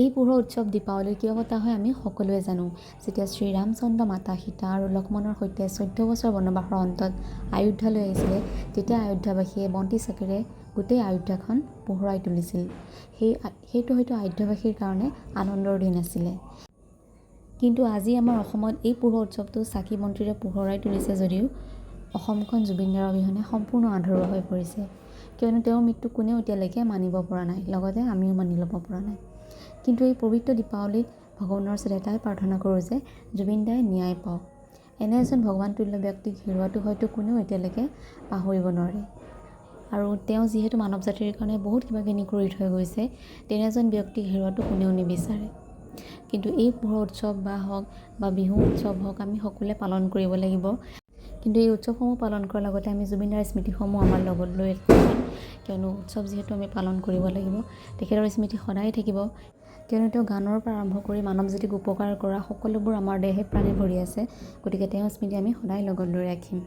এই পোহৰৰ উৎসৱ দীপাৱলীৰ কিয় পতা হয় আমি সকলোৱে জানো। যেতিয়া শ্ৰীৰামচন্দ্ৰ মাতা সীতা আৰু লক্ষ্মণৰ সৈতে 14 বছৰ বনবাসৰ অন্তত আয়োধ্যালৈ আহিছিলে, তেতিয়া আয়োধ্যাবাসীয়ে বন্তি চাকিৰে গোটেই আয়োধ্যাখন পোহৰাই তুলিছিল। সেইটো হয়তো আয়োধ্যাবাসীৰ কাৰণে আনন্দৰ দিন আছিলে। কিন্তু আজি আমাৰ অসমত এই পোহৰ উৎসৱটো চাকি বন্তিৰে পোহৰাই তুলিছে যদিও অসমখন জুবিনদাৰ অবিহনে সম্পূৰ্ণ আধৰুৱা হৈ পৰিছে। কিয়নো তেওঁৰ মৃত্যু কোনেও এতিয়ালৈকে মানিব পৰা নাই, লগতে আমিও মানি ল'ব পৰা নাই। কিন্তু এই পবিত্ৰ দীপাৱলীত ভগৱানৰ ওচৰত এটাই প্ৰাৰ্থনা কৰোঁ যে জুবিনদাই ন্যায় পাওক। এনে এজন ভগৱান তুল্য ব্যক্তিক হেৰুৱাটো হয়তো কোনেও এতিয়ালৈকে পাহৰিব নোৱাৰে। আৰু তেওঁ যিহেতু মানৱ জাতিৰ কাৰণে বহুত কিবাকিনি কৰি থৈ গৈছে, তেনে এজন ব্যক্তিক হেৰুৱাটো কোনেও নিবিচাৰে। কিন্তু এই পোহৰ উৎসৱ হওক বা বিহু উৎসৱ হওক আমি সকলোৱে পালন কৰিব লাগিব। কিন্তু এই উৎসৱসমূহ পালন কৰাৰ লগতে আমি জুবিনদাৰ স্মৃতিসমূহ আমাৰ লগত লৈ থাকিম। কিয়নো উৎসৱ যিহেতু আমি পালন কৰিব লাগিব, তেখেতৰ স্মৃতি সদায় থাকিব। কিয়নো তেওঁ গানৰ পৰা আৰম্ভ কৰি মানৱ জাতিক উপকাৰ কৰা সকলোবোৰ আমাৰ দেহে প্ৰাণে ভৰি আছে। গতিকে তেওঁৰ স্মৃতি আমি সদায় লগত লৈ ৰাখিম।